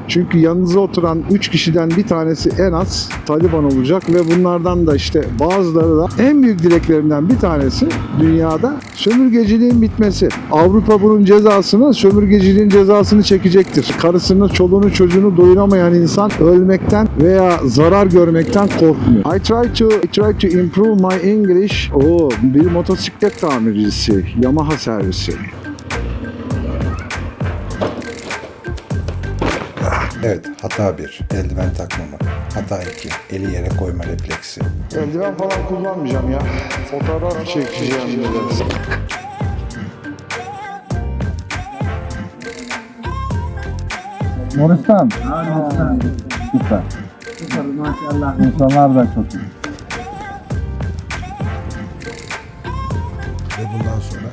Çünkü yanınıza oturan 3 kişiden bir tanesi en az Taliban olacak ve bunlardan da işte bazıları da en büyük dileklerinden bir tanesi dünyada sömürgeciliğin bitmesi. Avrupa bunun cezasını, sömürgeciliğin cezasını çekecektir. Karısını, çoluğunu, çocuğunu doyuramayan insan ölmekten veya zarar görmekten korkmuyor. I try to improve my English. Bir motosiklet tamircisi, Yamaha servisi. Evet, hata 1. Eldiven takmamak. Hata 2. Eli yere koyma refleksi. Eldiven falan kullanmayacağım ya. Fotoğraf çekeceğim biraz. Moristan. Süper. Süper maşallah. İnsanlar da çok iyi. Ve bundan sonra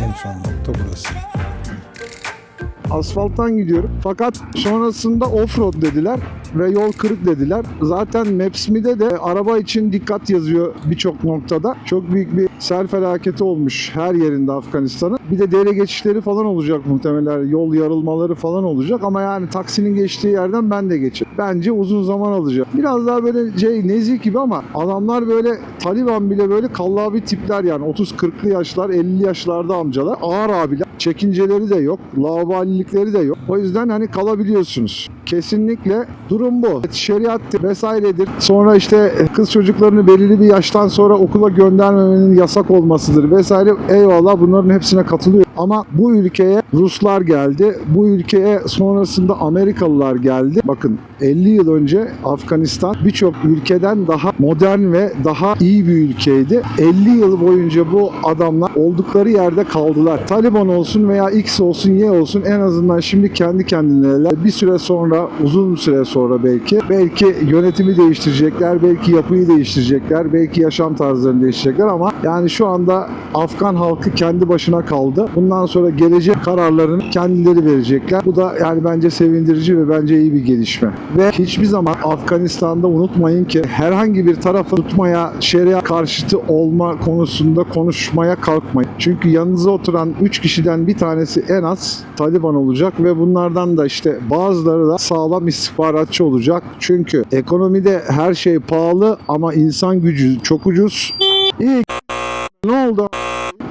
en son nokta burası. Asfalttan gidiyorum. Fakat sonrasında offroad dediler ve yol kırık dediler. Zaten Maps.me'de de araba için dikkat yazıyor birçok noktada. Çok büyük bir sel felaketi olmuş her yerinde Afganistan'ın. Bir de dere geçişleri falan olacak muhtemelen. Yol yarılmaları falan olacak ama yani taksinin geçtiği yerden ben de geçerim. Bence uzun zaman alacak. Biraz daha böyle nezih gibi ama adamlar böyle Taliban bile böyle kallavi tipler yani 30-40'lı yaşlar, 50 yaşlarda amcalar. Ağır abiler. Çekinceleri de yok. Laubalilikleri de yok. O yüzden hani kalabiliyorsunuz. Kesinlikle durum bu. Şeriat vesairedir. Sonra işte kız çocuklarını belirli bir yaştan sonra okula göndermemenin yasak olmasıdır vesaire. Eyvallah bunların hepsine katılıyor. Ama bu ülkeye Ruslar geldi. Bu ülkeye sonrasında Amerikalılar geldi. Bakın 50 yıl önce Afganistan birçok ülkeden daha modern ve daha iyi bir ülkeydi. 50 yıl boyunca bu adamlar oldukları yerde kaldılar. Taliban olsun veya X olsun Y olsun en azından şimdi kendi kendilerine bir süre sonra uzun süre sonra belki yönetimi değiştirecekler, belki yapıyı değiştirecekler, belki yaşam tarzlarını değiştirecekler ama yani şu anda Afgan halkı kendi başına kaldı. Bundan sonra gelecek kararlarını kendileri verecekler. Bu da yani bence sevindirici ve bence iyi bir gelişme. Ve hiçbir zaman Afganistan'da unutmayın ki herhangi bir tarafı tutmaya, şeriat karşıtı olma konusunda konuşmaya kalkmayın. Çünkü yanınıza oturan 3 kişiden bir tanesi en az Taliban olacak ve bunlardan da işte bazıları da sağlam istihbaratçı olacak. Çünkü ekonomide her şey pahalı ama insan gücü çok ucuz. İyi ne oldu?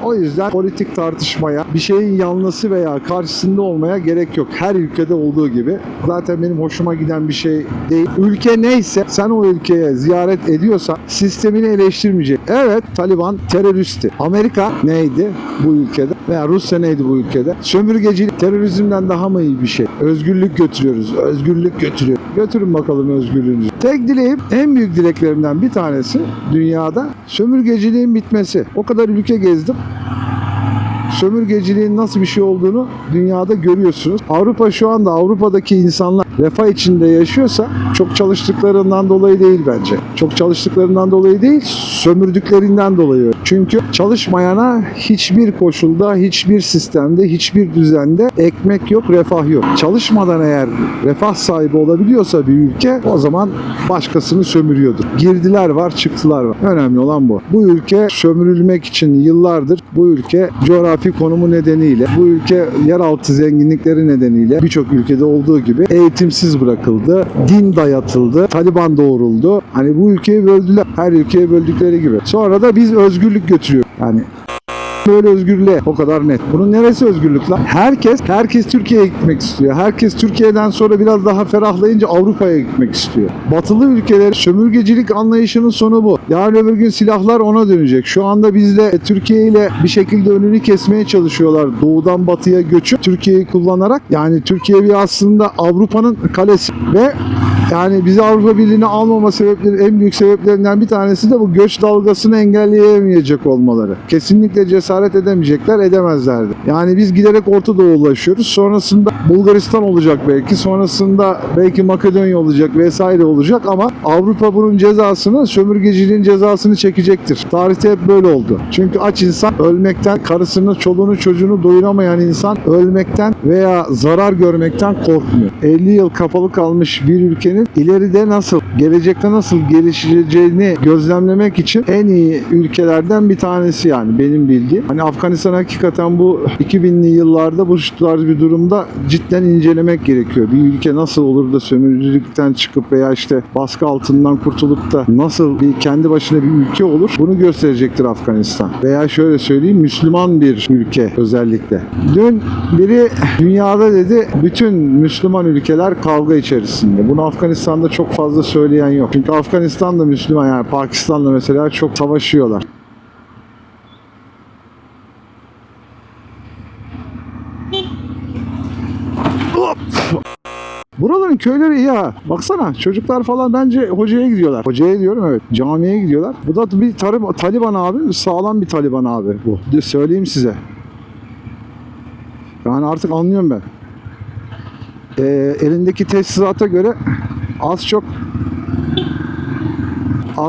O yüzden politik tartışmaya, bir şeyin yanlısı veya karşısında olmaya gerek yok. Her ülkede olduğu gibi. Zaten benim hoşuma giden bir şey değil. Ülke neyse sen o ülkeye ziyaret ediyorsan sistemini eleştirmeyecek. Evet Taliban teröristti. Amerika neydi bu ülkede? Veya Rusya neydi bu ülkede? Sömürgecilik terörizmden daha mı iyi bir şey? Özgürlük götürüyoruz. Özgürlük götürüyor. Götürün bakalım özgürlüğünüzü. Tek dileğim, en büyük dileklerimden bir tanesi dünyada sömürgeciliğin bitmesi. O kadar ülke gezdim. Sömürgeciliğin nasıl bir şey olduğunu dünyada görüyorsunuz. Avrupa şu anda Avrupa'daki insanlar refah içinde yaşıyorsa çok çalıştıklarından dolayı değil bence. Çok çalıştıklarından dolayı değil, sömürdüklerinden dolayı. Çünkü çalışmayana hiçbir koşulda, hiçbir sistemde, hiçbir düzende ekmek yok, refah yok. Çalışmadan eğer refah sahibi olabiliyorsa bir ülke o zaman başkasını sömürüyordur. Girdiler var, çıktılar var. Önemli olan bu. Bu ülke sömürülmek için yıllardır bu ülke coğrafi konumu nedeniyle, bu ülke yeraltı zenginlikleri nedeniyle birçok ülkede olduğu gibi eğitimsiz bırakıldı, din dayatıldı, Taliban doğuruldu. Hani bu ülkeyi böldüler. Her ülkeye böldükleri gibi. Sonra da biz özgürlük götürüyoruz. Yani böyle özgürlüğe o kadar net. Bunun neresi özgürlük lan? Herkes Türkiye'ye gitmek istiyor. Herkes Türkiye'den sonra biraz daha ferahlayınca Avrupa'ya gitmek istiyor. Batılı ülkeler sömürgecilik anlayışının sonu bu. Yarın öbür gün silahlar ona dönecek. Şu anda bizle Türkiye ile bir şekilde önünü kesmeye çalışıyorlar. Doğudan batıya göçüp Türkiye'yi kullanarak. Yani Türkiye bir aslında Avrupa'nın kalesi ve yani bizi Avrupa Birliği'ne almama sebepleri en büyük sebeplerinden bir tanesi de bu göç dalgasını engelleyemeyecek olmaları. Kesinlikle cesaret edemeyecekler, edemezlerdi. Yani biz giderek Orta Doğu'ya ulaşıyoruz. Sonrasında Bulgaristan olacak belki. Sonrasında belki Makedonya olacak vesaire olacak ama Avrupa bunun cezasını, sömürgeciliğin cezasını çekecektir. Tarihte hep böyle oldu. Çünkü aç insan ölmekten, karısını, çoluğunu, çocuğunu doyuramayan insan ölmekten veya zarar görmekten korkmuyor. 50 yıl kapalı kalmış bir ülkenin ülkenin ileride nasıl, gelecekte nasıl gelişeceğini gözlemlemek için en iyi ülkelerden bir tanesi yani benim bildiğim. Hani Afganistan hakikaten bu 2000'li yıllarda bu tarz bir durumda cidden incelemek gerekiyor. Bir ülke nasıl olur da sömürücülükten çıkıp veya işte baskı altından kurtulup da nasıl bir kendi başına bir ülke olur, bunu gösterecektir Afganistan. Veya şöyle söyleyeyim, Müslüman bir ülke özellikle. Dün biri dünyada dedi bütün Müslüman ülkeler kavga içerisinde. Bunu Afganistan'da çok fazla söyleyen yok. Çünkü Afganistan'da Müslüman, yani Pakistan'da mesela çok savaşıyorlar. Buraların köyleri iyi ha. Baksana çocuklar falan bence hocaya gidiyorlar. Hocaya diyorum, evet. Camiye gidiyorlar. Bu da bir Taliban abi. Sağlam bir Taliban abi bu. Söyleyeyim size. Yani artık anlıyorum ben. Elindeki teçhizata göre az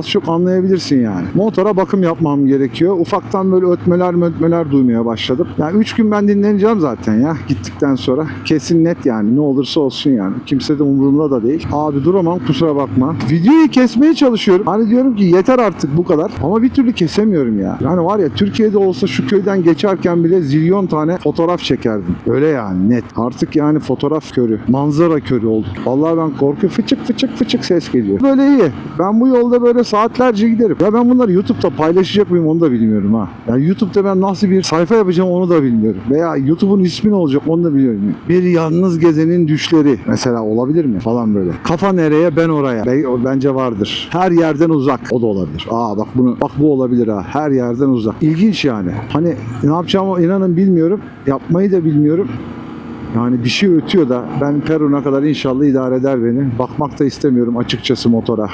çok anlayabilirsin yani. Motora bakım yapmam gerekiyor. Ufaktan böyle ötmeler duymaya başladım. Yani 3 gün ben dinleneceğim zaten ya gittikten sonra. Kesin net yani, ne olursa olsun yani. Kimse de umurumda da değil. Abi duramam, kusura bakma. Videoyu kesmeye çalışıyorum. Hani diyorum ki yeter artık bu kadar. Ama bir türlü kesemiyorum ya. Yani var ya, Türkiye'de olsa şu köyden geçerken bile zilyon tane fotoğraf çekerdim. Öyle yani, net. Artık yani fotoğraf körü, manzara körü olduk. Vallahi ben korkuyorum. Fıçık ses geliyor. Böyle iyi. Ben bu yolda böyle saatlerce giderim. Ya ben bunları YouTube'da paylaşacak mıyım onu da bilmiyorum ha. Yani YouTube'da ben nasıl bir sayfa yapacağım onu da bilmiyorum. Veya YouTube'un ismi ne olacak onu da bilmiyorum. Bir yalnız gezenin düşleri mesela olabilir mi falan böyle. Kafa nereye, ben oraya. Bence vardır. Her yerden uzak. O da olabilir. Bak bu olabilir ha. Her yerden uzak. İlginç yani. Hani ne yapacağımı inanın bilmiyorum. Yapmayı da bilmiyorum. Yani bir şey ötüyor da ben Peru'na kadar inşallah idare eder beni. Bakmak da istemiyorum açıkçası motora.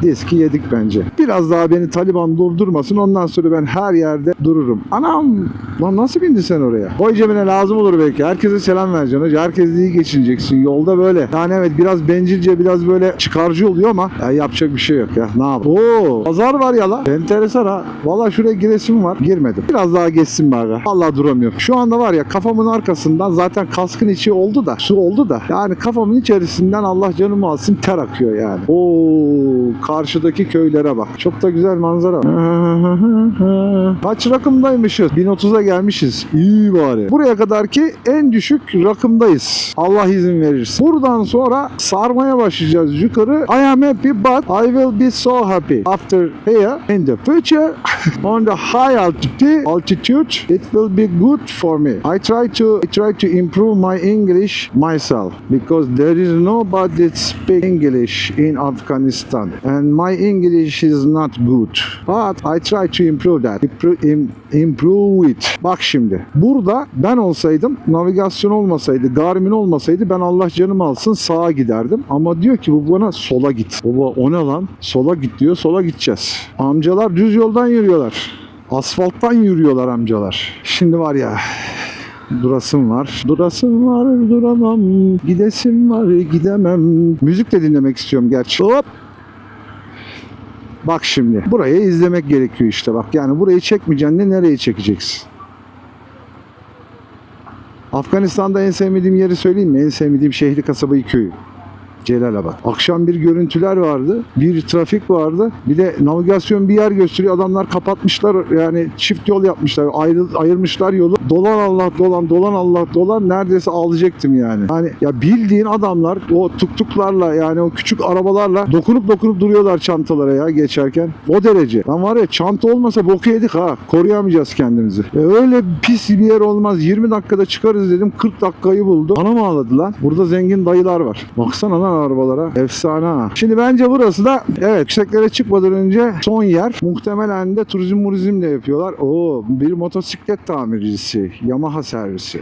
Diski yedik bence. Biraz daha beni Taliban durdurmasın, ondan sonra ben her yerde dururum. Anam! Lan nasıl bindin sen oraya? Koy cebine, lazım olur belki. Herkese selam vereceksin hoca. Herkesle iyi geçineceksin. Yolda böyle. Yani evet, biraz bencilce, biraz böyle çıkarcı oluyor ama ya yapacak bir şey yok ya. Ne yapayım? Pazar var ya la. Enteresan ha. Valla şuraya giresim var. Girmedim. Biraz daha geçsin bari. Valla duramıyorum. Şu anda var ya, kafamın arkasından zaten kaskın içi oldu da, su oldu da, yani kafamın içerisinden Allah canımı alsın ter akıyor yani. Karşıdaki köylere bak. Çok da güzel manzara. Kaç rakımdaymışız? 1030'a gelmişiz. İyi bari. Buraya kadar ki en düşük rakımdayız. Allah izin verirse. Buradan sonra sarmaya başlayacağız yukarı. I am happy but I will be so happy after here in the future on the high altitude it will be good for me. I try to improve my English myself because there is nobody speak English in Afghanistan and my English is not good. But I try to improve that. Improve it. Bak şimdi. Burada ben olsaydım, navigasyon olmasaydı, Garmin olmasaydı, ben Allah canımı alsın sağa giderdim. Ama diyor ki bu bana sola git. Baba o ne lan? Sola git diyor. Sola gideceğiz. Amcalar düz yoldan yürüyorlar. Asfalttan yürüyorlar amcalar. Şimdi var ya, durasım var, duramam. Gidesim var, gidemem. Müzik de dinlemek istiyorum gerçi. Hop! Bak şimdi, burayı izlemek gerekiyor işte bak. Yani burayı çekmeyeceksin de nereye çekeceksin? Afganistan'da en sevmediğim yeri söyleyeyim mi? En sevmediğim şehri, kasabayı, köyü. Celalabad. Akşam bir görüntüler vardı. Bir trafik vardı. Bir de navigasyon bir yer gösteriyor. Adamlar kapatmışlar. Yani çift yol yapmışlar. Ayırmışlar yolu. Dolan Allah dolan. Neredeyse ağlayacaktım yani. Hani ya bildiğin adamlar o tuktuklarla, yani o küçük arabalarla dokunup duruyorlar çantalara ya geçerken. O derece. Lan var ya, çanta olmasa boku yedik ha. Koruyamayacağız kendimizi. Öyle pis bir yer olmaz. 20 dakikada çıkarız dedim. 40 dakikayı buldu. Anam ağladı lan. Burada zengin dayılar var. Baksana lan arabalara. Efsane ha. Şimdi bence burası da evet, yükseklere çıkmadan önce son yer. Muhtemelen de turizm de yapıyorlar. Bir motosiklet tamircisi. Yamaha servisi.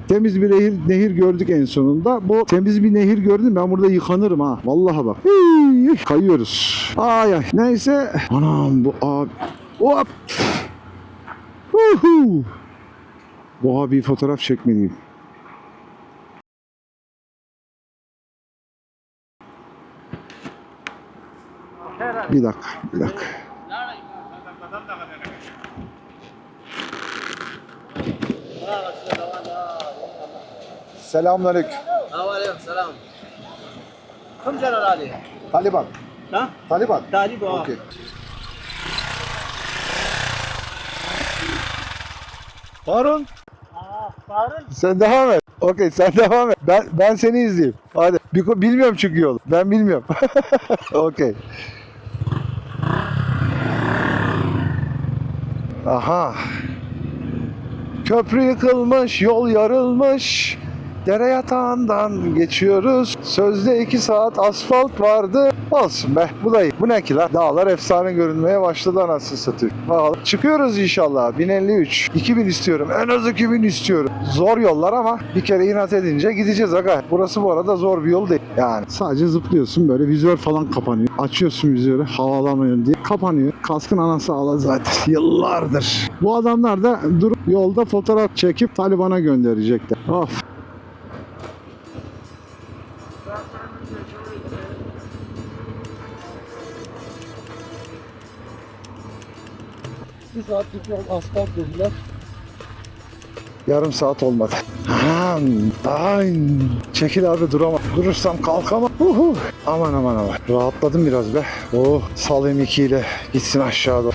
Temiz bir nehir gördük en sonunda. Bu temiz bir nehir gördüm. Ben burada yıkanırım ha. Vallahi bak. Kayıyoruz. Neyse. Anam bu abi. Hop. Bu abi fotoğraf çekmeliyim. Bir dakika. Selamünaleyküm. Aleyküm selam. Come Generali. Taliban. Huh? Taliban. Taliban. Okey. Harun. Farın. Sen devam et. Okey, sen devam et. Ben seni izleyeyim. Hadi. Bilmiyorum çünkü yolu. Ben bilmiyorum. Okey. Aha. Köprü yıkılmış, yol yarılmış. Dere yatağından geçiyoruz. Sözde 2 saat asfalt vardı. Olsun be, bu da iyi. Bu ne ki lan? Dağlar efsane görünmeye başladı anasını satayım. Bakalım. Çıkıyoruz inşallah. 1053. 2000 istiyorum. En az 2000 istiyorum. Zor yollar ama bir kere inat edince gideceğiz aga. Burası bu arada zor bir yol değil. Yani sadece zıplıyorsun, böyle vizör falan kapanıyor. Açıyorsun vizörü havalanıyorsun diye. Kapanıyor. Kaskın anası ağladı zaten. Yıllardır. Bu adamlar da durup yolda fotoğraf çekip Taliban'a gönderecekler. Of. Bir saatlik yol asfalt dediler. Yarım saat olmadı. Ay, çekil abi, duramam. Durursam kalkamam. Aman aman aman. Rahatladım biraz be. Oh, sal M2 ile gitsin aşağı doğru.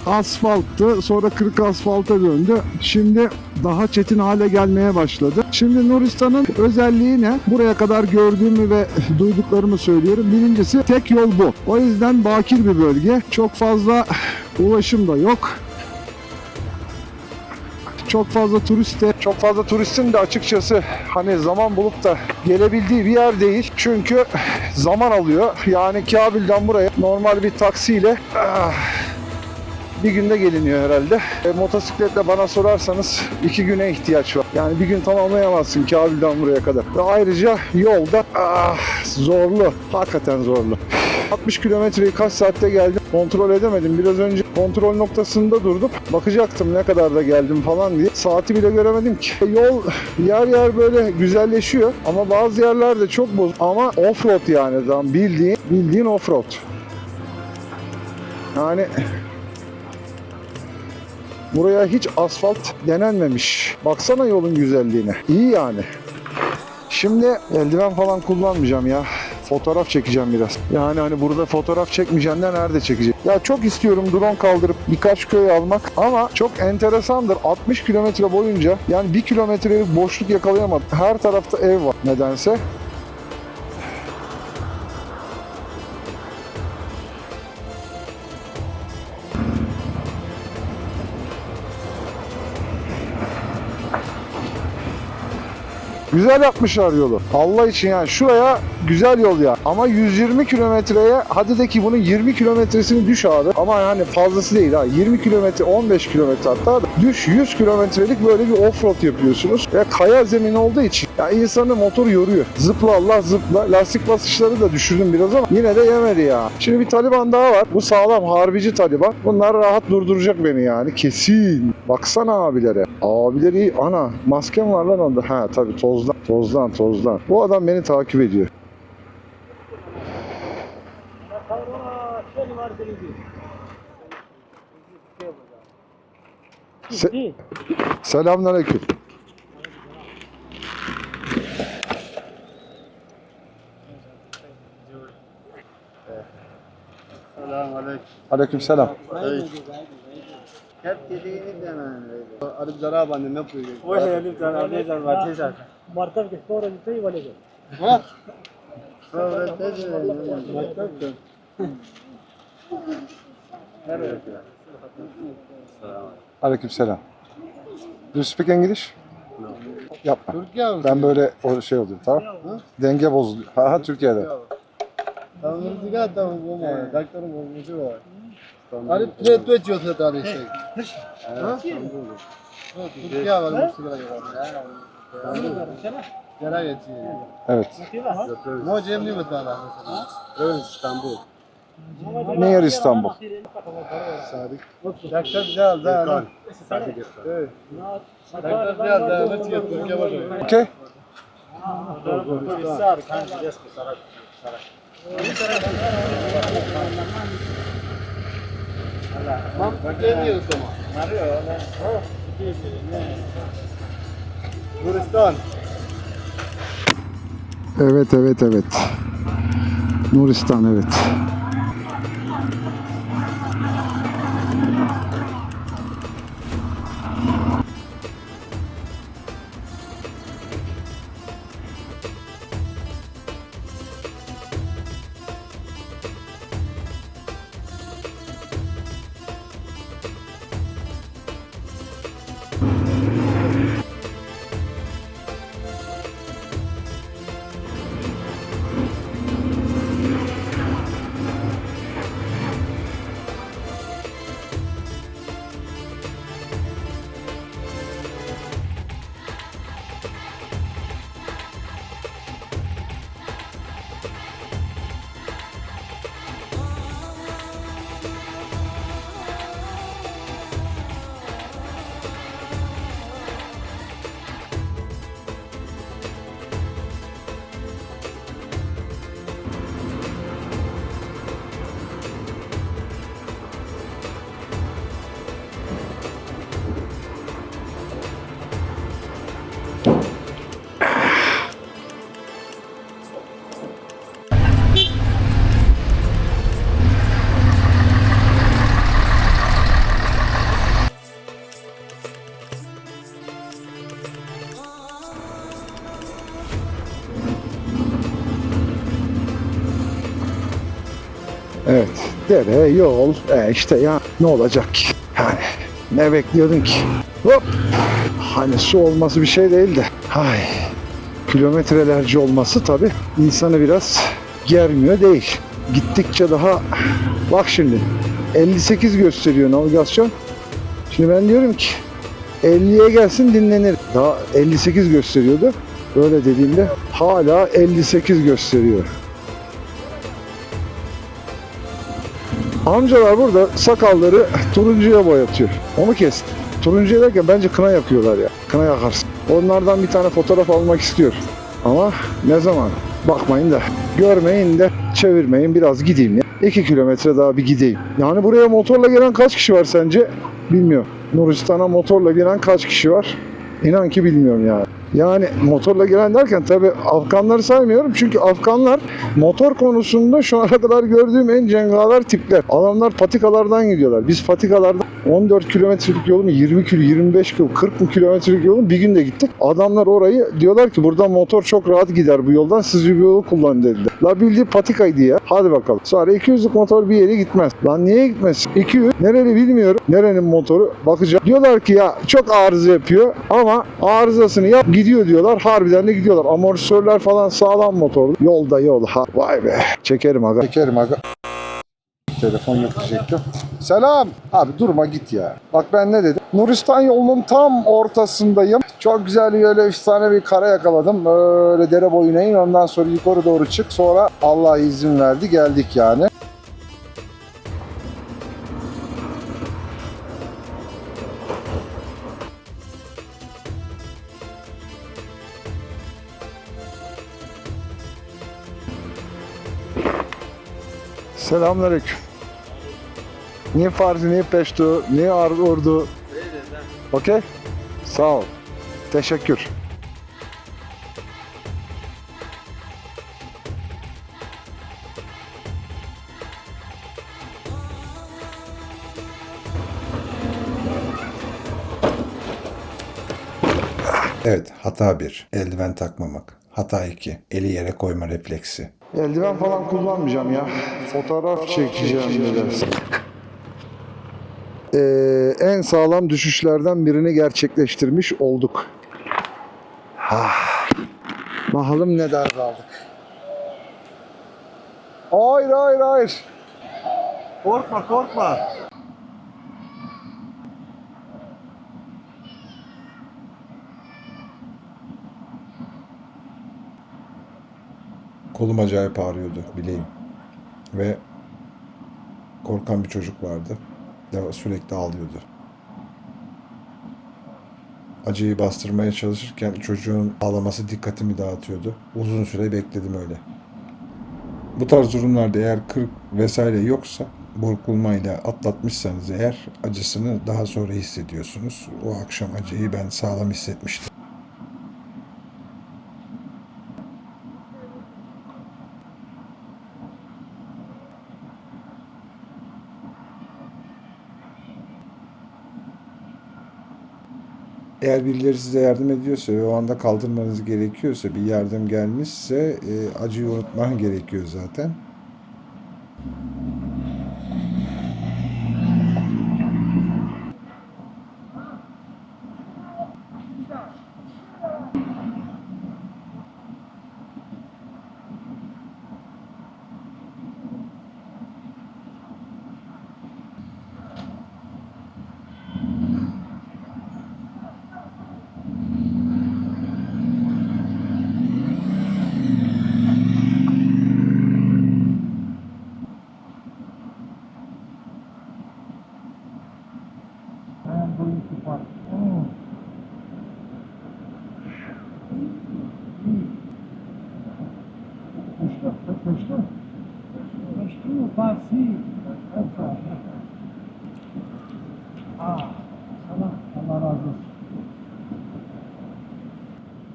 Asfalttı, sonra kırık asfalta döndü. Şimdi daha çetin hale gelmeye başladı. Şimdi Nuristan'ın özelliği ne? Buraya kadar gördüğümü ve duyduklarımı söylüyorum. Birincisi, tek yol bu. O yüzden bakir bir bölge. Çok fazla ulaşım da yok. Çok fazla turistin de açıkçası hani zaman bulup da gelebildiği bir yer değil. Çünkü zaman alıyor. Yani Kabil'den buraya normal bir taksiyle bir günde geliniyor herhalde. Motosikletle bana sorarsanız 2 güne ihtiyaç var. Yani bir gün tamamlayamazsın Kabil'den buraya kadar. Ve ayrıca yolda zorlu. Hakikaten zorlu. 60 kilometreyi kaç saatte geldim kontrol edemedim. Biraz önce kontrol noktasında durdum. Bakacaktım ne kadar da geldim falan diye. Saati bile göremedim ki. Yol yer yer böyle güzelleşiyor. Ama bazı yerlerde çok bozuk. Ama offroad yani. Tam bildiğin offroad. Yani buraya hiç asfalt denenmemiş. Baksana yolun güzelliğine. İyi yani. Şimdi eldiven falan kullanmayacağım ya. Fotoğraf çekeceğim biraz. Yani hani burada fotoğraf çekmeyeceğim de nerede çekeceğim? Ya çok istiyorum drone kaldırıp birkaç köy almak ama çok enteresandır. 60 kilometre boyunca yani 1 kilometrelik boşluk yakalayamadım. Her tarafta ev var nedense. Güzel yapmışlar yolu. Allah için yani şuraya güzel yol ya. Ama 120 kilometreye hadi de ki bunun 20 kilometresini düş abi. Ama hani fazlası değil ha. 20 kilometre 15 kilometre hatta düş 100 kilometrelik böyle bir offroad yapıyorsunuz. Ve kaya zemin olduğu için ya insanı motor yoruyor. Zıpla Allah zıpla. Lastik basışları da düşürdüm biraz ama yine de yemedi ya. Şimdi bir Taliban daha var. Bu sağlam harbici Taliban. Bunlar rahat durduracak beni yani kesin. Baksana abilere. Abiler iyi. Ana maskem var lan onda. Ha tabii tozdan. Bu adam beni takip ediyor. Selamünaleyküm. Aleykümselam. Hep dediğini demem. Arif Zara bende ne yapıyor? O hele zaten zaten. Markaz ke store jitte वाले को. Ha? Aleykümselam. Do you speak English? No. Yapma. Türkiye mi? Ben böyle o şey oluyor tamam? Denge bozuluyor. Ha Türkiye'de. Tanrı'ya tamam bu mu? Doktorum olmuşu var. Arif plate geçiyor tabii şey. Ha? Türkiye var mı sigara yok. Jara geçiyor. Evet. No cem नहीं बता रहा है İstanbul. Near İstanbul. Sadık. Doktor Cal da. Sadık. Evet. Doktor Cal da ne diyor Türkiye var. Okay. Sar kan just sarak. Mam ne diyorsun? Mario. Nuristan. Evet, evet, evet. Nuristan, evet. Evet, dere, yol, işte ya ne olacak ki? Yani ne bekliyordun ki? Hop! Hani su olması bir şey değil de, hay, kilometrelerce olması tabii insanı biraz germiyor değil. Gittikçe daha, bak şimdi 58 gösteriyor navigasyon. Şimdi ben diyorum ki 50'ye gelsin dinlenir. Daha 58 gösteriyordu. Öyle dediğimde hala 58 gösteriyor. Amcalar burada sakalları turuncuya boyatıyor. Onu kes. Turuncuya derken bence kına yakıyorlar ya. Kına yakarsın. Onlardan bir tane fotoğraf almak istiyor. Ama ne zaman? Bakmayın da, görmeyin de, çevirmeyin, biraz gideyim ya. 2 kilometre daha bir gideyim. Yani buraya motorla gelen kaç kişi var sence? Bilmiyorum. Nuristan'a motorla gelen kaç kişi var? İnan ki bilmiyorum yani. Yani motorla giren derken tabii Afganları saymıyorum. Çünkü Afganlar motor konusunda şu ana kadar gördüğüm en cengaver tipler. Adamlar patikalardan gidiyorlar. Biz patikalardan 14 kilometrelik yolu mu, 20 kilo, 25 kilo, 40 mı kilometrelik yolu bir günde gittik. Adamlar orayı diyorlar ki buradan motor çok rahat gider bu yoldan, siz bir yolu kullanın dediler. La bildiği patikaydı ya. Hadi bakalım. Sonra 200'lük motor bir yere gitmez. Lan niye gitmez? 200 nereli bilmiyorum. Nerenin motoru? Bakacağım. Diyorlar ki ya çok arıza yapıyor ama arızasını yap gidiyor diyorlar. Harbiden de gidiyorlar. Amortisörler falan sağlam motorlu. Yolda yol. Ha, vay be. Çekerim aga. Çekerim aga. Telefon yok diyecektim. Selam. Abi durma git ya. Bak ben ne dedim? Nuristan yolunun tam ortasındayım. Çok güzel böyle efsane bir kara yakaladım. Böyle dere boyuna in. Ondan sonra yukarı doğru çık. Sonra Allah izin verdi. Geldik yani. Selamünaleyküm. Niye Farsi, niye Peşto, niye Urdu? Okey? Sağ ol. Teşekkür. Evet, hata 1. Eldiven takmamak. Hata 2. Eli yere koyma refleksi. Eldiven falan kullanmayacağım ya. Fotoğraf çekeceğim biraz. En sağlam düşüşlerden birini gerçekleştirmiş olduk. Bakalım ne darbe aldık. Hayır hayır hayır. Korkma korkma. Kolum acayip ağrıyordu, bileğim. Ve korkan bir çocuk vardı. Sürekli ağlıyordu. Acıyı bastırmaya çalışırken çocuğun ağlaması dikkatimi dağıtıyordu. Uzun süre bekledim öyle. Bu tarz durumlarda eğer kırık vesaire yoksa, burkulmayla atlatmışsanız eğer acısını daha sonra hissediyorsunuz. O akşam acıyı ben sağlam hissetmiştim. Eğer birileri size yardım ediyorsa ve o anda kaldırmanız gerekiyorsa, bir yardım gelmişse acıyı unutman gerekiyor zaten.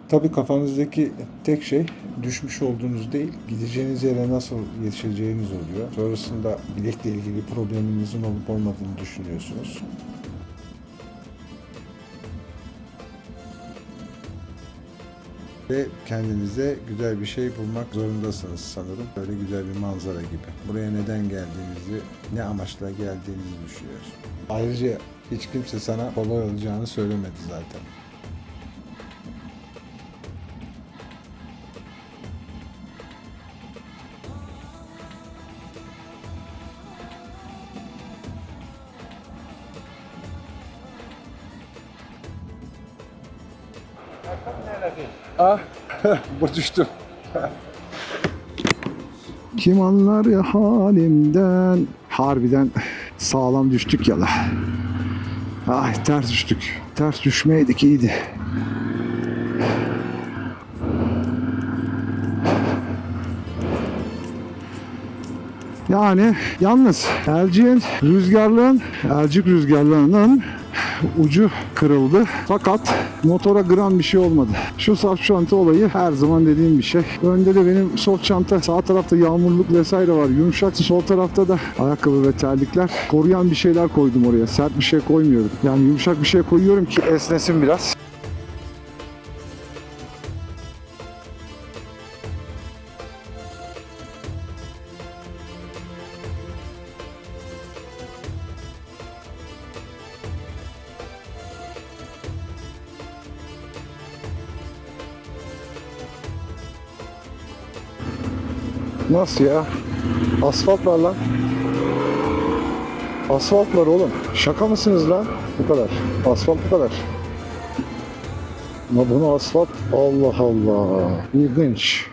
Tabii kafanızdaki tek şey düşmüş olduğunuz değil, gideceğiniz yere nasıl yetişeceğiniz oluyor. Sonrasında bilekle ilgili probleminizin olup olmadığını düşünüyorsunuz. Ve kendinize güzel bir şey bulmak zorundasınız sanırım. Böyle güzel bir manzara gibi. Buraya neden geldiğinizi, ne amaçla geldiğinizi düşünüyorsun. Ayrıca hiç kimse sana kolay olacağını söylemedi zaten. Ah, bu düştü. Kim anlar ya halimden. Harbiden sağlam düştük ya la. Ay ters düştük. Ters düşmeydik iyiydi. Yani yalnız Elcik rüzgarlığının ucu kırıldı. Fakat motora gram bir şey olmadı. Şu saf çanta olayı her zaman dediğim bir şey. Önde de benim sol çanta, sağ tarafta yağmurluk vesaire var. Yumuşak, sol tarafta da ayakkabı ve terlikler. Koruyan bir şeyler koydum oraya. Sert bir şey koymuyorum. Yani yumuşak bir şey koyuyorum ki esnesin biraz. Nasıl ya? Asfalt var lan. Asfalt var oğlum. Şaka mısınız lan? Bu kadar. Asfalt bu kadar. Ama bunu asfalt. Allah Allah. İlginç.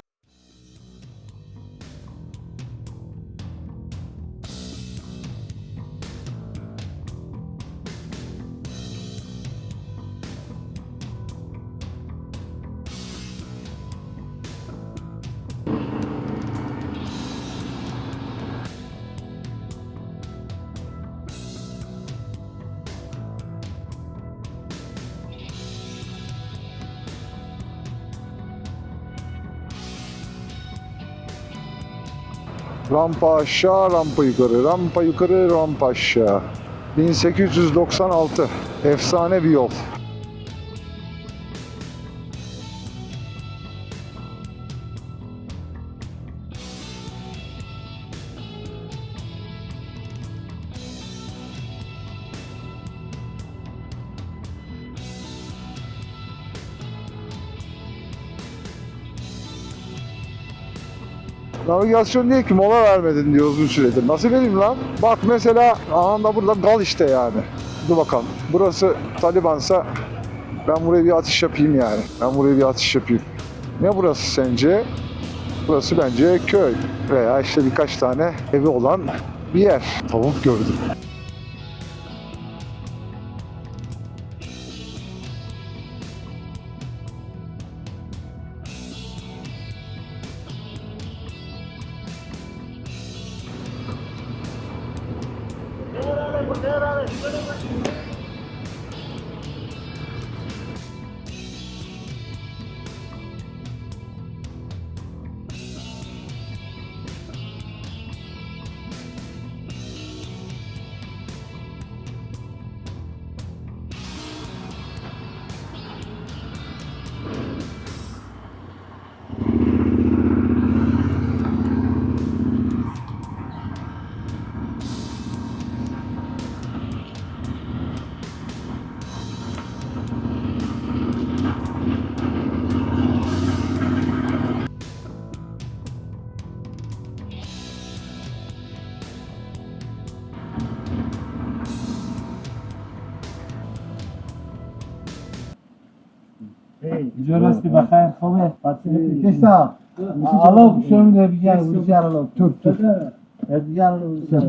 Rampa aşağı, rampa yukarı, rampa yukarı, rampa aşağı. 1896. Efsane bir yol. Navigasyon diyor ki mola vermedin diyor uzun süredir. Nasıl vereyim lan? Bak mesela anında burada gal işte yani. Dur bakalım. Burası Taliban'sa ben buraya bir atış yapayım yani. Ben buraya bir atış yapayım. Ne burası sence? Burası bence köy veya işte birkaç tane evi olan bir yer. Tavuk gördüm. جرستی بخیر خوبه Kesa. Allah kuşağımı da bir yer vuracak Allah. Türk. Bir yer vuracak.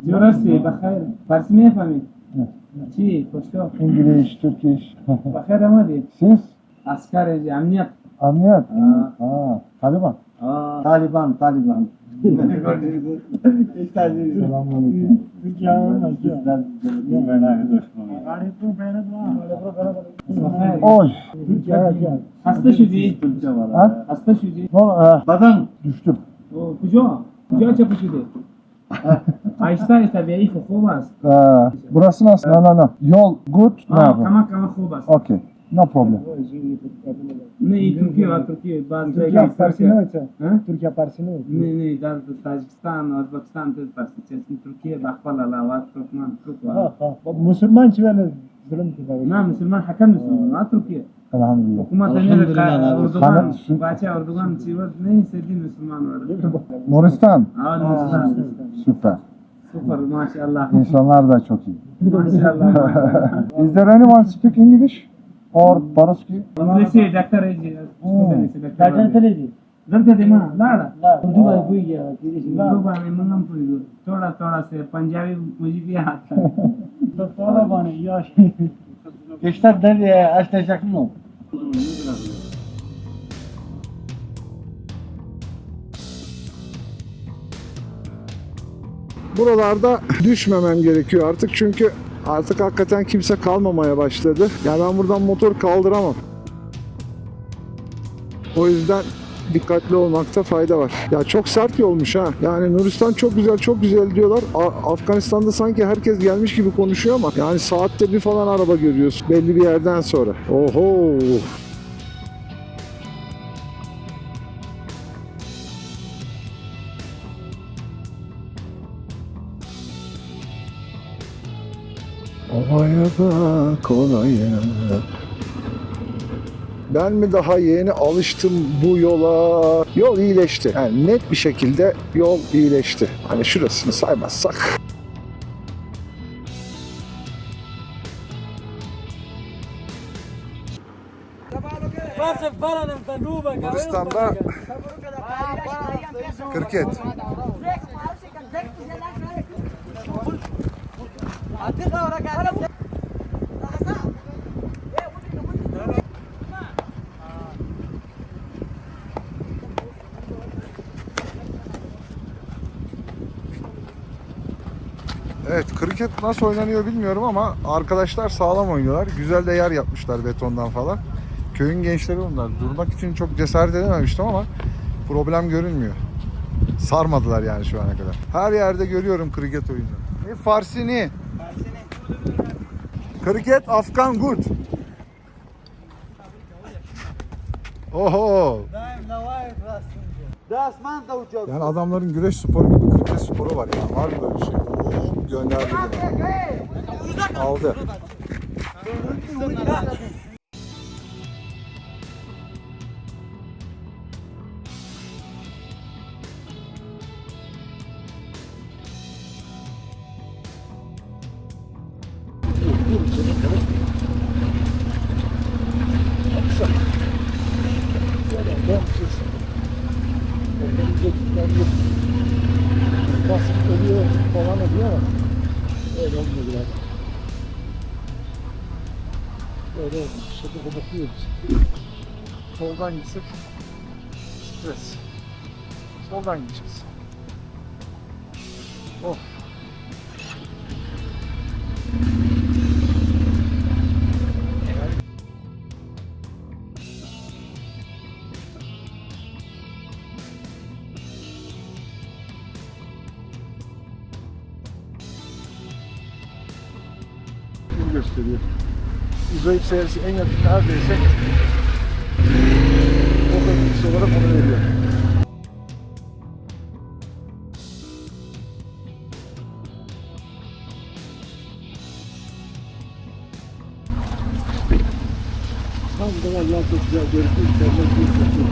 جرستی بخیر فارسی میفهمی چی پشتو İngiliz, Türk iş. بخیر آمدی Siz? اسکر امنیت Amniyat. Taliban. Taliban. Selamünaleyküm. Oy. خسته شدی Ha? خسته شدی Badan düştüm. کجا کجا چپ شدی آیسته آیسته بیایی خوب است Burası nasıl? No. Yol good. Ne yapalım? کما کما خوب است Okay. No problem. نه این ترکیه و ترکیه بعد Türkiye Partisi'ne ها Türkiye Partisi'ne نه نه در تاجیکستان ازبکستان ته پرسه چې ترکیه د خپل علاوه ترکمان Müslüman çiveler zulüm kılar. نه مسلمان حکم مسلمان نه ترکیه Elhamdülillah. حکومت نه اردوغان باچا اردوغان چې ور نه سدي مسلمان ور Moristan. نورستان Süper. سپر ماشاءالله İnsanlar da çok iyi. ماشاءالله Is there anyone speak English or Paraski? انګلیسي ډاکټر یې ډاکټر تللی دلته دی ما لاړه اردو باندې پوهیږي اردو باندې موږ هم پوهیږو थोड़ा से पंजाबी मुझे भी आता है Doktora bana yaş. Gençler nereye açlayacak mı? Buralarda düşmemem gerekiyor artık çünkü artık hakikaten kimse kalmamaya başladı. Yani ben buradan motor kaldıramam. O yüzden dikkatli olmakta fayda var. Ya çok sert yolmuş ha. Yani Nuristan çok güzel diyorlar. Afganistan'da sanki herkes gelmiş gibi konuşuyor ama yani saatte bir falan araba görüyorsun belli bir yerden sonra. Oho. Olaya da kolaya. Ben mi daha yeni alıştım bu yola? Yol iyileşti. Yani net bir şekilde yol iyileşti. Hani şurasını saymazsak. Nuristan'da kriket. Evet, kriket nasıl oynanıyor bilmiyorum ama arkadaşlar sağlam oynuyorlar. Güzel de yer yapmışlar betondan falan. Köyün gençleri onlar. Durmak için çok cesaret edememiştim ama problem görünmüyor. Sarmadılar yani şu ana kadar. Her yerde görüyorum kriket oyunları. Farsini. Kriket Afgan good. Oho. Yani adamların güreş sporu gibi kriket sporu var ya. Var mı böyle bir şey? Oo, gönderdi. Aldı. Basıp ölüyor falan oluyor ama öyle olmuyor biraz. Böyle şekilde bakıyoruz. Soldan gitsek stres. Soldan gideceğiz. Oh. Gösteriyor. Uzayıp seyirci en yakın neredeyse o da olarak onu veriyor. Tam da Allah çok güzel görüntü.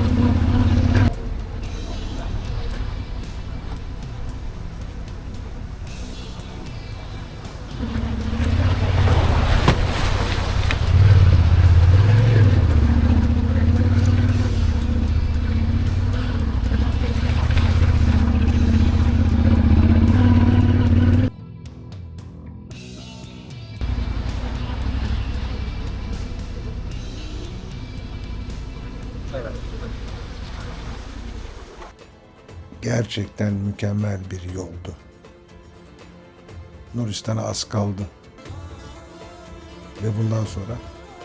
Gerçekten mükemmel bir yoldu. Nuristan'a az kaldı. Ve bundan sonra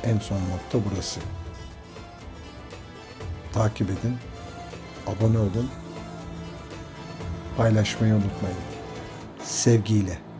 en son nokta burası. Takip edin, abone olun, paylaşmayı unutmayın. Sevgiyle.